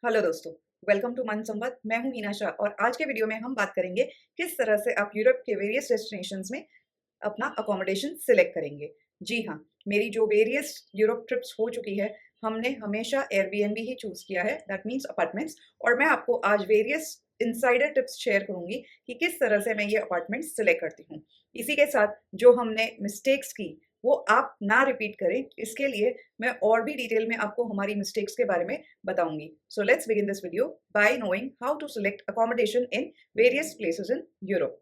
Hello दोस्तों, welcome to मन संवाद। मैं हूं मीना शाह और आज के वीडियो में हम बात करेंगे किस तरह से आप यूरोप के वेरियस डेस्टिनेशंस में अपना अकोमोडेशन सिलेक्ट करेंगे। जी हाँ, मेरी जो वेरियस यूरोप ट्रिप्स हो चुकी है, हमने हमेशा एयरबीएनबी ही चूज किया है, दैट मीन्स अपार्टमेंट्स। और मैं आपको आज वेरियस इनसाइडर टिप्स शेयर करूंगी कि किस तरह से मैं ये अपार्टमेंट सिलेक्ट करती हूँ। इसी के साथ जो हमने मिस्टेक्स की वो आप ना रिपीट करें, इसके लिए मैं और भी डिटेल में आपको हमारी मिस्टेक्स के बारे में बताऊंगी। So let's begin this video by knowing how to select accommodation in various places in Europe.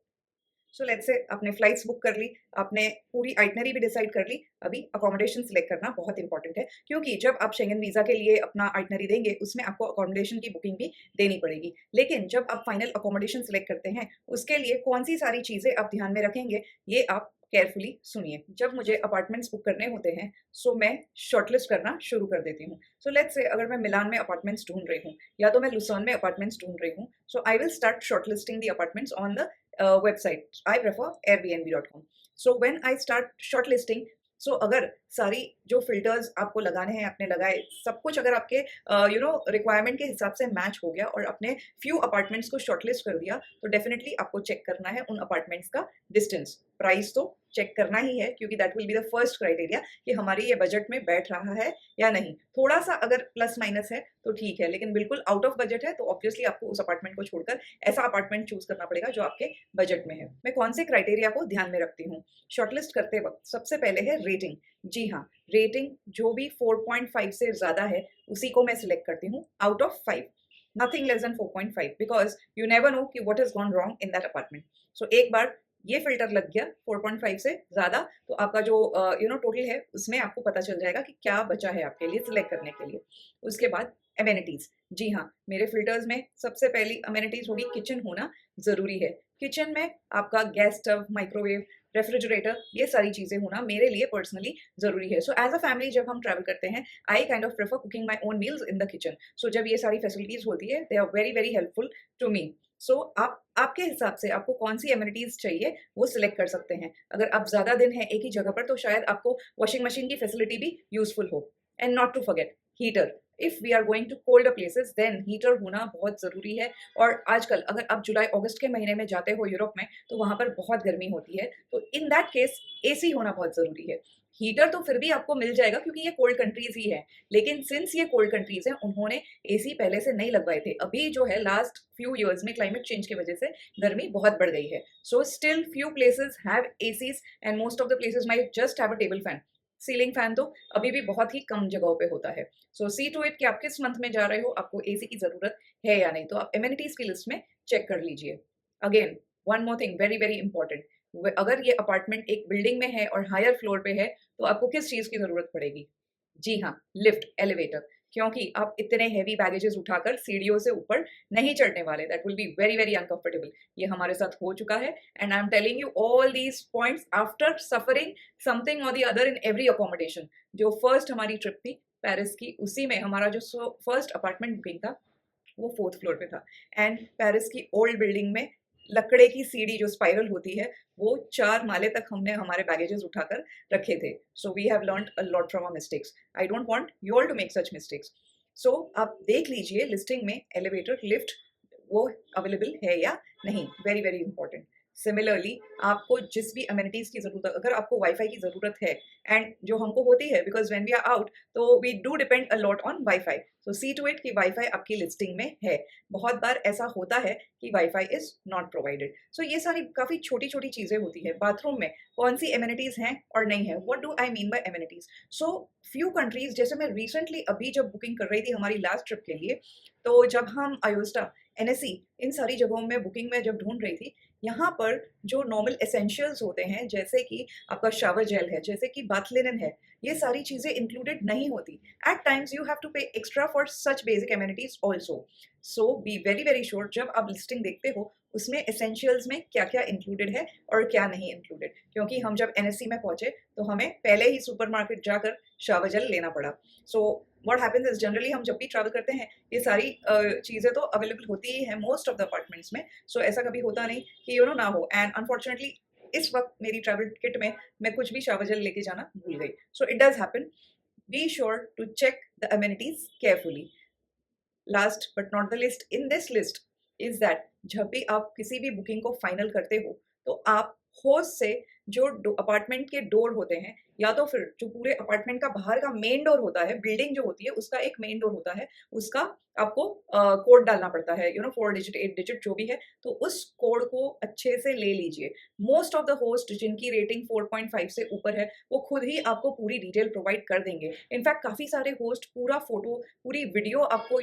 So let's say आपने फ्लाइट्स बुक कर ली, आपने पूरी आइटनरी भी डिसाइड कर ली। अभी अकोमोडेशन सिलेक्ट करना बहुत इंपॉर्टेंट है, क्योंकि जब आप शेंगन वीजा के लिए अपना आइटनरी देंगे उसमें आपको अकोमोडेशन की बुकिंग भी देनी पड़ेगी। लेकिन जब आप फाइनल अकोमोडेशन सिलेक्ट करते हैं उसके लिए कौन सी सारी चीजें आप ध्यान में रखेंगे, ये आप केयरफुली सुनिए। जब मुझे अपार्टमेंट्स बुक करने होते हैं सो मैं शॉर्टलिस्ट करना शुरू कर देती हूँ। सो लेट्स से अगर मैं मिलान में अपार्टमेंट्स ढूंढ रही हूँ या तो मैं लुसान में अपार्टमेंट्स ढूंढ रही हूँ, so I will start shortlisting the apartments on the website. I prefer airbnb.com. So when I start shortlisting, so अगर सारी जो फिल्टर्स आपको लगाने हैं आपने लगाए, सब कुछ अगर आपके रिक्वायरमेंट के हिसाब से मैच हो गया और आपने फ्यू अपार्टमेंट्स को शॉर्टलिस्ट कर दिया, तो डेफिनेटली आपको चेक करना है उन अपार्टमेंट्स का डिस्टेंस। प्राइस तो चेक करना ही है, क्योंकि that will be the first criteria कि हमारे ये बजट में बैठ रहा है या नहीं। थोड़ा सा अगर प्लस माइनस है तो ठीक है, लेकिन बिल्कुल आउट ऑफ बजट है तो ऑब्वियसली आपको उस अपार्टमेंट को छोड़कर ऐसा अपार्टमेंट चूज करना पड़ेगा जो आपके बजट में है। मैं कौन से क्राइटेरिया को ध्यान में रखती हूँ शॉर्टलिस्ट करते वक्त? सबसे पहले है रेटिंग। जी हाँ, रेटिंग जो भी 4.5 से ज्यादा है उसी को मैं सिलेक्ट करती हूँ out of 5। Nothing less than 4.5, because you never know कि what is gone wrong in that apartment. So एक बार ये फिल्टर लग गया 4.5 से ज्यादा, तो आपका जो टोटल है उसमें आपको पता चल जाएगा कि क्या बचा है आपके लिए सिलेक्ट करने के लिए। उसके बाद एमेनिटीज। जी हाँ, मेरे फिल्टर्स में सबसे पहली अमेनिटीज होगी किचन होना जरूरी है। किचन में आपका गैस स्टव, माइक्रोवेव, रेफ्रिजरेटर, ये सारी चीजें होना मेरे लिए पर्सनली जरूरी है। सो एज अ फैमिली जब हम ट्रैवल करते हैं, I kind of prefer cooking my own meals in the kitchen. So जब ये सारी फैसिलिटीज होती है, they are very very helpful to me. So आप आपके हिसाब से आपको कौन सी एमिनिटीज चाहिए वो सिलेक्ट कर सकते हैं। अगर आप ज्यादा दिन हैं एक ही जगह पर तो शायद आपको वॉशिंग मशीन की फैसिलिटी भी यूजफुल हो। And not to forget heater. If we are going to cold places then heater होना बहुत जरूरी है। और आजकल अगर आप जुलाई अगस्त के महीने में जाते हो यूरोप में, तो वहां पर बहुत गर्मी होती है, तो इन दैट केस एसी होना बहुत जरूरी है। हीटर तो फिर भी आपको मिल जाएगा क्योंकि ये कोल्ड कंट्रीज ही है, लेकिन सिंस ये कोल्ड कंट्रीज हैं उन्होंने एसी पहले से नहीं लगवाए थे। अभी जो है लास्ट फ्यू इयर्स में क्लाइमेट चेंज की वजह से गर्मी बहुत बढ़ गई है। So still few places have ACs and most of the places might just have a table fan. Ceiling fan तो अभी भी बहुत ही कम जगहों पे होता है। सो सी टू इट कि आप किस मंथ में जा रहे हो, आपको एसी की जरूरत है या नहीं, तो आप एमिनिटीज की लिस्ट में चेक कर लीजिए। Again one more thing very very important, अगर ये अपार्टमेंट एक बिल्डिंग में है और हायर फ्लोर पे है तो आपको किस चीज की जरूरत पड़ेगी? जी हाँ, लिफ्ट, एलिवेटर। क्योंकि आप इतने हैवी बैगेजेस उठाकर सीढ़ियों से ऊपर नहीं चढ़ने वाले, that will be very very uncomfortable. ये हमारे साथ हो चुका है and I am telling you all these points after suffering something और the other in every accommodation. जो फर्स्ट हमारी ट्रिप थी पेरिस की, उसी में हमारा जो फर्स्ट अपार्टमेंट बुकिंग था वो 4th फ्लोर पे था। एंड पेरिस की ओल्ड बिल्डिंग में लकड़े की सीढ़ी जो स्पाइरल होती है, वो 4 माले तक हमने हमारे बैगेजेस उठाकर रखे थे। So we have learned a lot from our mistakes. I don't want you all to make such mistakes. So आप देख लीजिए लिस्टिंग में एलिवेटर, लिफ्ट वो अवेलेबल है या नहीं, वेरी वेरी इंपॉर्टेंट। सिमिलरली आपको जिस भी अमेनिटीज की जरूरत, अगर आपको वाईफाई की जरूरत है, एंड जो हमको होती है because when we are out तो we do depend a lot on wifi, so see to it कि वाईफाई आपकी लिस्टिंग में है। बहुत बार ऐसा होता है कि wifi is not provided. So ये सारी काफी छोटी छोटी चीजें होती है। बाथरूम में कौन सी एमिनिटीज हैं और नहीं है, what do I mean by amenities? So few countries, जैसे मैं रिसेंटली अभी जब बुकिंग कर रही थी हमारी लास्ट ट्रिप के लिए, तो जब हम अयोस्टा, एनएसई, इन सारी जगहों में बुकिंग में जब ढूंढ रही थी, यहाँ पर जो नॉर्मल एसेंशियल्स होते हैं जैसे कि आपका शावर जेल है, जैसे कि बाथ लिनन है, ये सारी चीजें इंक्लूडेड नहीं होती। At times you have to pay extra for such basic amenities also. So be very very sure जब आप लिस्टिंग देखते हो उसमें एसेंशियल्स में क्या क्या इंक्लूडेड है और क्या नहीं इंक्लूडेड। क्योंकि हम जब एनएससी में पहुंचे तो हमें पहले ही सुपरमार्केट जाकर शावर जेल लेना पड़ा। So what happens is generally हम जब भी ट्रैवल करते हैं ये सारी चीज़ें तो अवेलेबल होती ही है मोस्ट ऑफ द अपार्टमेंट्स में। सो ऐसा कभी होता नहीं कि ना हो। एंड अनफॉर्चुनेटली इस वक्त मेरी ट्रैवल किट में मैं कुछ भी शावर जेल लेके जाना भूल गई। So it does happen. Be sure to check the amenities carefully. Last but not the least in this list is that जब भी आप किसी भी बुकिंग को फाइनल करते हो तो आप होस्ट से जो अपार्टमेंट के डोर होते हैं या तो फिर जो पूरे अपार्टमेंट का बाहर का मेन डोर होता है, बिल्डिंग जो होती है उसका एक मेन डोर होता है, उसका आपको कोड डालना पड़ता है, 4 डिजिट 8 डिजिट जो भी है, तो उस कोड को अच्छे से ले लीजिए। मोस्ट ऑफ द होस्ट जिनकी रेटिंग 4.5 से ऊपर है वो खुद ही आपको पूरी डिटेल प्रोवाइड कर देंगे। इनफैक्ट काफी सारे होस्ट पूरा फोटो पूरी वीडियो आपको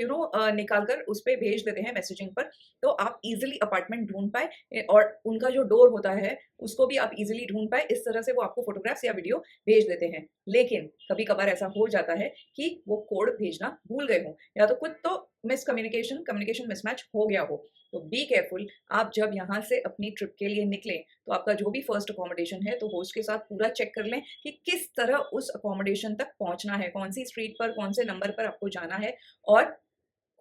निकाल कर उस पर भेज देते हैं मैसेजिंग पर, तो आप इजिली अपार्टमेंट ढूंढ पाए और उनका जो डोर होता है उसको भी आप इजिली ढूंढ पाए। इस तरह से वो आपको फोटोग्राफ्स या वीडियो भेज देते हैं। लेकिन कभी कभार ऐसा हो जाता है कि वो कोड भेजना भूल गए हो या तो कुछ तो कम्युनिकेशन मिसमैच हो गया हो। तो बी केयरफुल। आप जब यहाँ से अपनी ट्रिप के लिए निकलें तो आपका जो भी फर्स्ट अकोमोडेशन है तो होस्ट के साथ पूरा चेक कर लें कि किस तरह उस अकोमोडेशन तक पहुंचना है, कौन सी स्ट्रीट पर कौन से नंबर पर आपको जाना है। और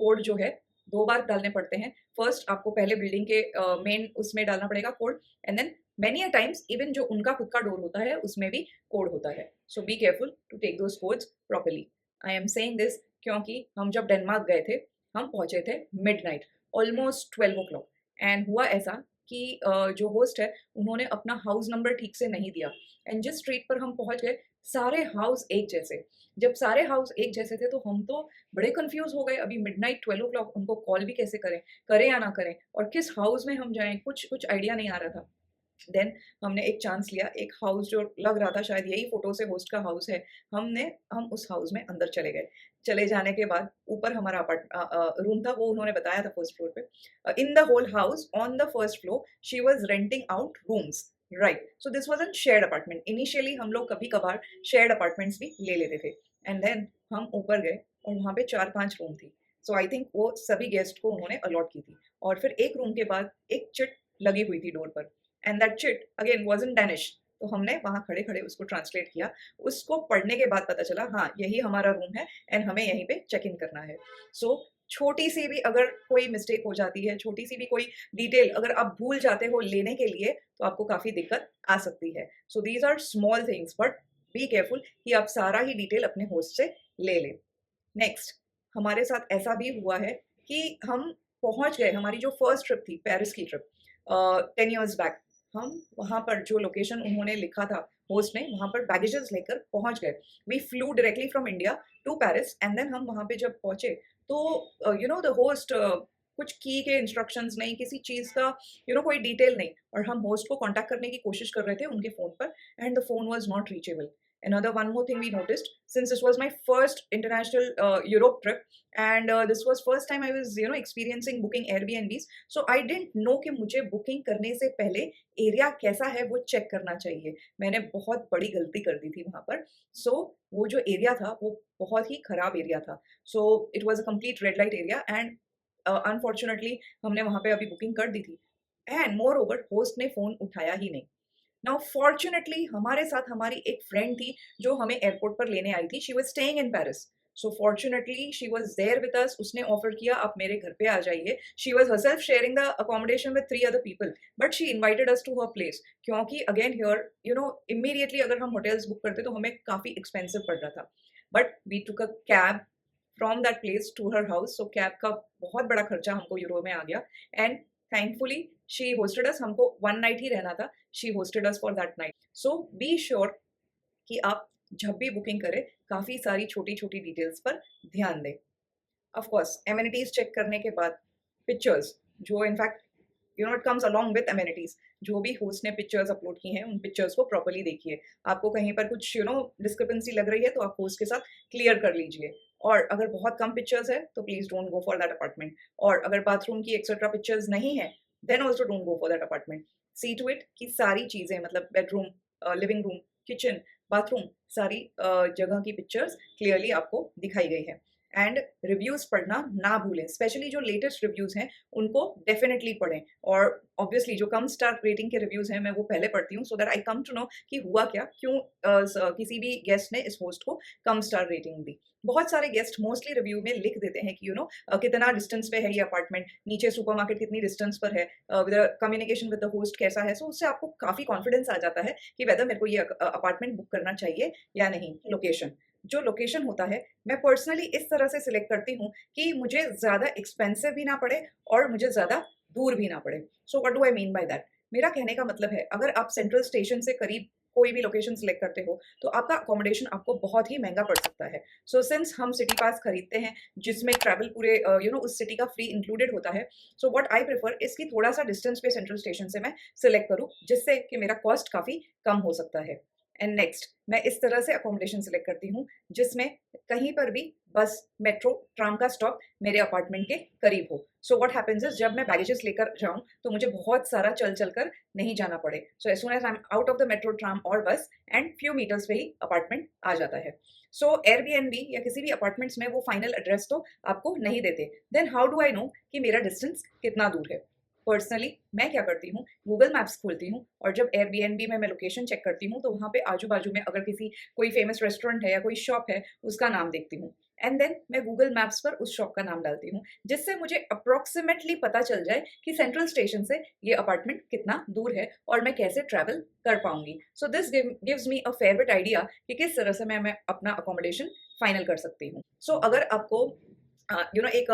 कोड जो है 2 बार डालने पड़ते हैं। फर्स्ट आपको पहले बिल्डिंग के मेन उसमें डालना पड़ेगा code, and then many a times even जो उनका खुद का डोर होता है उसमें भी कोड होता है। So be careful to take those codes properly. I am saying this क्योंकि हम जब डेनमार्क गए थे हम पहुंचे थे midnight, almost 12 o'clock, and हुआ ऐसा कि जो होस्ट है उन्होंने अपना हाउस नंबर ठीक से नहीं दिया, एंड जिस स्ट्रीट पर हम पहुंच गए सारे हाउस एक जैसे। जब सारे हाउस एक जैसे थे तो हम तो बड़े कंफ्यूज हो गए, अभी मिडनाइट 12 ओ क्लॉक उनको कॉल भी कैसे करें, करें या ना करें, और किस हाउस में हम जाएं, कुछ कुछ आइडिया नहीं आ रहा था। देन हमने एक चांस लिया, एक हाउस जो लग रहा था शायद यही फोटो से होस्ट का हाउस है, हम उस हाउस में अंदर चले गए। चले जाने के बाद ऊपर हमारा रूम था, वो उन्होंने बताया था फर्स्ट फ्लोर पे। In the whole house on the first floor she was renting out rooms, right. So this was an shared apartment. Initially हम लोग कभी कभार शेयर्ड अपार्टमेंट्स भी ले लेते थे, एंड देन हम ऊपर गए और वहाँ पे 4-5 रूम थी। सो आई थिंक वो सभी गेस्ट को उन्होंने अलॉट की थी, और फिर एक रूम के बाद एक चिट लगी हुई थी डोर पर, and that chit again was in Danish. तो हमने वहाँ खड़े खड़े उसको ट्रांसलेट किया। उसको पढ़ने के बाद पता चला हाँ यही हमारा रूम है एंड हमें यहीं पे चेक इन करना है। सो छोटी सी भी अगर कोई मिस्टेक हो जाती है, छोटी सी भी कोई डिटेल अगर आप भूल जाते हो लेने के लिए, तो आपको काफी दिक्कत आ सकती है। So these are small things, but be careful कि आप सारा ही डिटेल अपने होस्ट से ले लें। नेक्स्ट, हमारे साथ ऐसा भी हुआ है कि हम पहुंच गए, हमारी जो फर्स्ट ट्रिप थी पेरिस की ट्रिप 10 years बैक, हम वहाँ पर जो लोकेशन उन्होंने लिखा था होस्ट ने वहाँ पर बैगेजेस लेकर पहुंच गए। We flew directly from India to Paris, and then हम वहाँ पे जब पहुंचे तो द होस्ट कुछ की के इंस्ट्रक्शंस नहीं, किसी चीज का कोई डिटेल नहीं, और हम होस्ट को कांटेक्ट करने की कोशिश कर रहे थे उनके फोन पर, and the phone was not reachable. Another one more thing we noticed, since this was my first international Europe trip, and this was first time I was experiencing booking Airbnbs, so I didn't know कि मुझे booking करने से पहले area कैसा है वो check करना चाहिए। मैंने बहुत बड़ी गलती कर दी थी वहाँ पर। सो वो जो एरिया था वो बहुत ही खराब एरिया था। So it was a complete red light area, and unfortunately हमने वहाँ पे अभी बुकिंग कर दी थी, एंड मोर ओवर होस्ट ने फोन उठाया ही नहीं। नाउ फॉर्चुनेटली हमारे साथ हमारी एक फ्रेंड थी जो हमें एयरपोर्ट पर लेने आई थी। She was staying in Paris, so fortunately she was there with us. उसने ऑफर किया आप मेरे घर पे आ जाइए। She was herself sharing the accommodation with 3 other people, but she invited us to her place, क्योंकि अगेन हियर इमीडिएटली अगर हम होटल्स बुक करते तो हमें काफी एक्सपेंसिव पड़ रहा था। But we took a cab from that place to her house, so cab का बहुत बड़ा खर्चा हमको यूरो में आ गया, and thankfully she hosted us. हमको 1 नाइट ही रहना था, she hosted us for that night. So be sure कि आप जब भी बुकिंग करें काफी सारी छोटी छोटी डिटेल्स पर ध्यान दें। ऑफ कोर्स एमिनिटीज चेक करने के बाद पिक्चर्स, जो in fact it comes along with amenities, जो भी होस्ट ने पिक्चर्स अपलोड की हैं उन पिक्चर्स को प्रॉपर्ली देखिए। आपको कहीं पर कुछ डिस्क्रिपेंसी लग रही है तो आप होस्ट के साथ क्लियर कर लीजिए, और अगर बहुत कम पिक्चर्स है तो please don't go for that apartment, और अगर बाथरूम की एक्सेट्रा पिक्चर्स नहीं है then also don't go for that apartment. See to it कि सारी चीजें मतलब bedroom, living room, kitchen, bathroom, सारी जगह की पिक्चर्स क्लियरली आपको दिखाई गई है। एंड रिव्यूज पढ़ना ना भूलें, स्पेशली जो लेटेस्ट रिव्यूज हैं उनको डेफिनेटली पढ़ें, और ऑब्वियसली जो कम स्टार रेटिंग के रिव्यूज हैं मैं वो पहले पढ़ती हूँ, so that I come to know कि हुआ क्या, क्यों किसी भी गेस्ट ने इस होस्ट को कम स्टार रेटिंग दी। बहुत सारे गेस्ट मोस्टली रिव्यू में लिख देते हैं कि कितना डिस्टेंस पे है ये अपार्टमेंट, नीचे सुपरमार्केट कितनी डिस्टेंस पर है, with communication with the host कैसा है। सो उससे आपको काफी कॉन्फिडेंस आ जाता है कि वेदर मेरे को ये अपार्टमेंट बुक करना चाहिए या नहीं। लोकेशन, जो लोकेशन होता है, मैं पर्सनली इस तरह से सिलेक्ट करती हूँ कि मुझे ज़्यादा एक्सपेंसिव भी ना पड़े और मुझे ज़्यादा दूर भी ना पड़े। So what do I mean by that? मेरा कहने का मतलब है, अगर आप सेंट्रल स्टेशन से करीब कोई भी लोकेशन सिलेक्ट करते हो, तो आपका अकोमोडेशन आपको बहुत ही महँगा पड़ सकता है। सो सिंस हम सिटी पास खरीदते हैं, जिसमें ट्रैवल पूरे उस सिटी का फ्री इंक्लूडेड होता है, so what I prefer is कि थोड़ा-सा डिस्टेंस पे सेंट्रल स्टेशन से मैं सिलेक्ट करूँ, जिससे कि मेरा कॉस्ट काफ़ी कम हो सकता है। एंड नेक्स्ट, मैं इस तरह से अकोमोडेशन सिलेक्ट करती हूँ, जिसमें कहीं पर भी बस, मेट्रो, ट्राम का स्टॉप मेरे अपार्टमेंट के करीब हो। सो व्हाट हैपेंस इज़, जब मैं बैगेजेस लेकर जाऊँ, तो मुझे बहुत सारा चल-चल कर नहीं जाना पड़े। So as soon as I am out of the metro, tram और बस एंड फ्यू मीटर्स पे ही अपार्टमेंट आ जाता है। सो एयरबीएनबी या किसी भी अपार्टमेंट्स में वो फाइनल एड्रेस तो आपको नहीं देते। Then how do I know कि मेरा डिस्टेंस कितना दूर है? पर्सनली मैं क्या करती हूँ, गूगल मैप्स खोलती हूँ और जब एयरबीएनबी में मैं लोकेशन चेक करती हूँ, तो वहाँ पे आजू-बाजू में अगर किसी कोई फेमस रेस्टोरेंट है या कोई शॉप है, उसका नाम देखती हूँ। एंड देन मैं गूगल मैप्स पर उस शॉप का नाम डालती हूँ, जिससे मुझे अप्रॉक्सिमेटली पता चल जाए कि सेंट्रल स्टेशन से ये अपार्टमेंट कितना दूर है और मैं कैसे ट्रैवल कर पाऊँगी। So this gives me a fair bit idea कि किस तरह से मैं अपना अकोमोडेशन फाइनल कर सकती हूँ। सो अगर आपको एक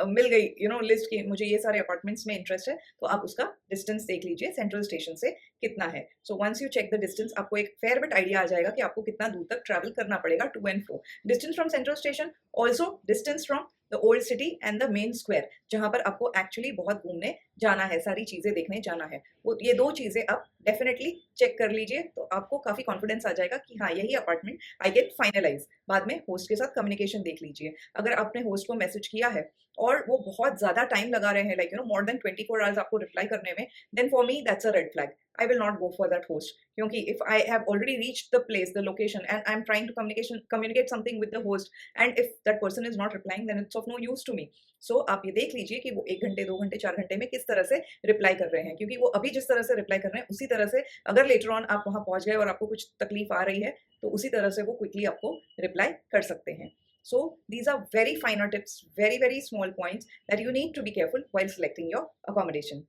मिल गई लिस्ट की मुझे ये सारे अपार्टमेंट्स में इंटरेस्ट है, तो आप उसका डिस्टेंस देख लीजिए सेंट्रल स्टेशन से कितना है। So once you check the distance, आपको एक फेयर बिट आइडिया आ जाएगा कि आपको कितना दूर तक ट्रैवल करना पड़ेगा to and fro. Distance from central station, also distance from the old city and the main square, जहाँ पर आपको एक्चुअली बहुत घूमने जाना है, सारी चीज़ें देखने जाना है। वो ये 2 चीज़ें आप डेफिनिटली चेक कर लीजिए, तो आपको काफ़ी कॉन्फिडेंस आ जाएगा कि हाँ, यही अपार्टमेंट आई कैन फाइनलाइज़। बाद में होस्ट के साथ कम्युनिकेशन देख लीजिए। अगर आपने होस्ट को मैसेज किया है और वो बहुत ज़्यादा टाइम लगा रहे हैं, लाइक मोर देन 24 आवर्स आपको रिप्लाई करने में, then for me that's a red flag. I will not go for that host, क्योंकि if I have already reached the place, the location and I am trying to communicate something with the host and if that person is not replying, then it's of no use to me. So आप ये देख लीजिए कि वो 1 घंटे, 2 घंटे, 4 घंटे में किस तरह से रिप्लाई कर रहे हैं, क्योंकि वो अभी जिस तरह से रिप्लाई कर रहे हैं, उसी तरह से अगर लेटर ऑन आप वहाँ पहुँच गए और आपको कुछ तकलीफ आ रही है, तो उसी तरह से वो क्विकली आपको रिप्लाई कर सकते हैं। So these are very finer tips, very small points that you need to be careful while selecting your accommodation.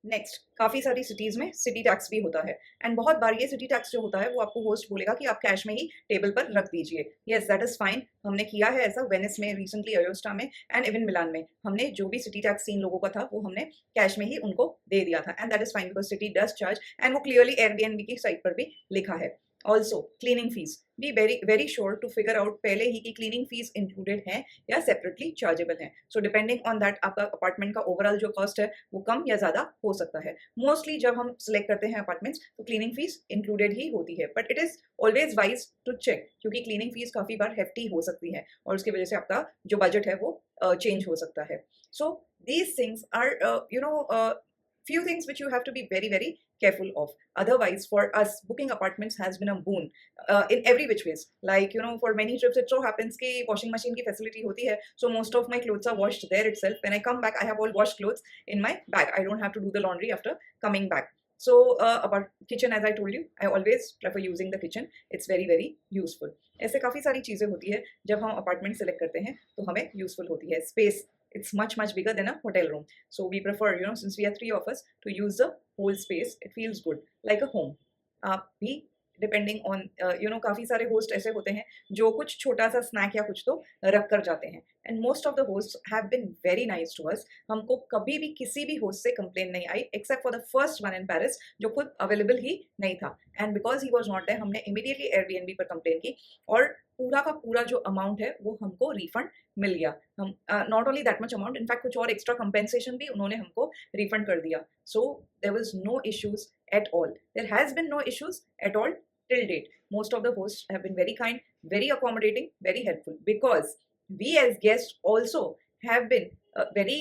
Next, काफ़ी सारी सिटीज़ में सिटी टैक्स भी होता है एंड बहुत बार ये सिटी टैक्स जो होता है वो आपको होस्ट बोलेगा कि आप कैश में ही टेबल पर रख दीजिए। Yes, that is fine. हमने किया है ऐसा वेनिस में रिसेंटली, अयोस्टा में एंड इवन मिलान में। हमने जो भी सिटी टैक्स 3 लोगों का था वो हमने कैश में ही उनको दे दिया था and that is fine because city does charge and वो क्लियरली एयरबीएनबी की साइट पर भी लिखा है। Also cleaning fees, be very sure to figure out पहले ही कि क्लीनिंग फीस इंक्लूडेड है या सेपरेटली चार्जेबल है। सो डिपेंडिंग ऑन दैट आपका अपार्टमेंट का ओवरऑल जो कॉस्ट है वो कम या ज़्यादा हो सकता है। मोस्टली जब हम सिलेक्ट करते हैं अपार्टमेंट्स, तो क्लीनिंग फीस इंक्लूडेड ही होती है, but it is always wise to check, क्योंकि क्लीनिंग फीस काफ़ी बार हेफ्टी हो सकती है और उसकी वजह से आपका जो बजट है वो चेंज हो सकता है। So these things are few things which you have to be very careful of. Otherwise, for us, booking apartments has been a boon in every which ways. Like, for many trips it so happens कि washing machine की facility होती है, so most of my clothes are washed there itself. When I come back, I have all washed clothes in my bag. I don't have to do the laundry after coming back. So about kitchen, as I told you, I always prefer using the kitchen. It's very useful. ऐसे काफ़ी सारी चीज़ें होती है जब हम apartment select करते हैं तो हमें यूजफुल होती है। Space, it's much bigger than a hotel room, so we prefer, since we are 3 of us, to use the whole space. It feels good like a home. आप भी डिपेंडिंग ऑन काफ़ी सारे होस्ट ऐसे होते हैं जो कुछ छोटा सा स्नैक या कुछ तो रख कर जाते हैं and most of the host have been very nice to us. हमको कभी भी किसी भी होस्ट से कंप्लेन नहीं आई except for the first one in Paris, जो खुद अवेलेबल ही नहीं था and because he was not there, हमने इमीडिएटली एयरबीएनबी पर कंप्लेन की और पूरा का पूरा जो अमाउंट है वो हमको रिफंड मिल गया। हम not only that much amount, in fact कुछ और एक्स्ट्रा कंपेंसेशन भी उन्होंने हमको रिफंड कर दिया। So there was no issues at all. There has been no issues at all till date. Most of the hosts have been very kind, very accommodating, very helpful, because we as guests also have been very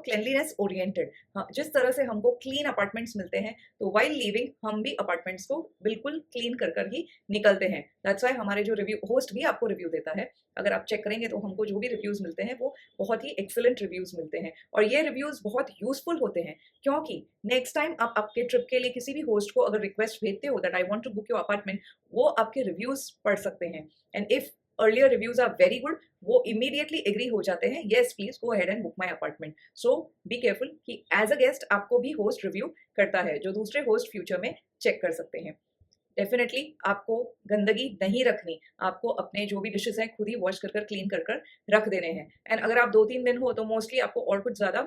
cleanliness oriented. हाँ, जिस तरह से हमको clean apartments मिलते हैं, तो while leaving हम भी अपार्टमेंट्स को बिल्कुल क्लीन कर ही निकलते हैं। दैट्स वाई हमारे जो रिव्यू होस्ट भी आपको रिव्यू देता है, अगर आप चेक करेंगे तो हमको जो भी रिव्यूज़ मिलते हैं वो बहुत ही एक्सेलेंट रिव्यूज़ मिलते हैं और ये रिव्यूज़ बहुत यूजफुल होते हैं, क्योंकि नेक्स्ट टाइम आप आपके ट्रिप के लिए किसी भी होस्ट को अगर रिक्वेस्ट भेजते हो that I want to book your apartment, वो आपके रिव्यूज़ पढ़ सकते हैं and if earlier reviews are very good, वो immediately agree हो जाते हैं, yes please go ahead and book my apartment. So be careful कि as a guest आपको भी host review करता है, जो दूसरे host future में check कर सकते हैं। डेफिनेटली आपको गंदगी नहीं रखनी, आपको अपने जो भी डिशेज़ हैं खुद ही वॉश कर कर, क्लीन कर कर रख देने हैं। एंड अगर आप 2-3 दिन हो तो मोस्टली आपको और कुछ ज़्यादा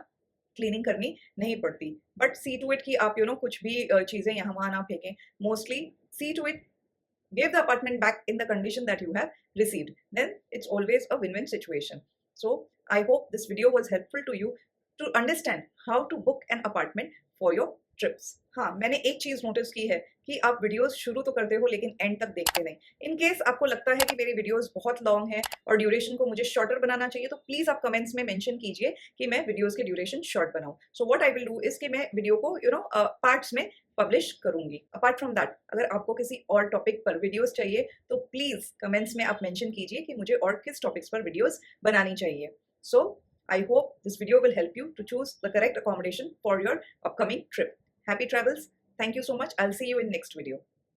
क्लीनिंग करनी नहीं पड़ती। बट सी टू इट कि आप कुछ भी चीज़ें यहाँ-वहाँ ना फेंकें। Mostly see to it give the apartment back in the condition that you have received, then it's always a win-win situation. So I hope this video was helpful to you to understand how to book an apartment for your trips. हाँ, मैंने एक चीज notice की है कि आप videos शुरू तो करते हो लेकिन एंड तक देखते नहीं। इन केस आपको लगता है कि मेरी वीडियोस बहुत लॉन्ग है और ड्यूरेशन को मुझे शॉर्टर बनाना चाहिए तो प्लीज आप कमेंट्स में मेंशन कीजिए कि मैं वीडियोस के ड्यूरेशन शॉर्ट बनाऊं। So what I will do is कि मैं वीडियो को पार्ट्स में पब्लिश करूंगी। अपार्ट फ्रॉम दैट, अगर आपको किसी और टॉपिक पर वीडियोस चाहिए तो प्लीज कमेंट्स में आप मेंशन कीजिए कि मुझे और किस टॉपिक्स पर वीडियोस बनानी चाहिए। सो I hope this video will help you to choose the correct accommodation for your upcoming trip. Happy travels. Thank you so much. I'll see you in next video.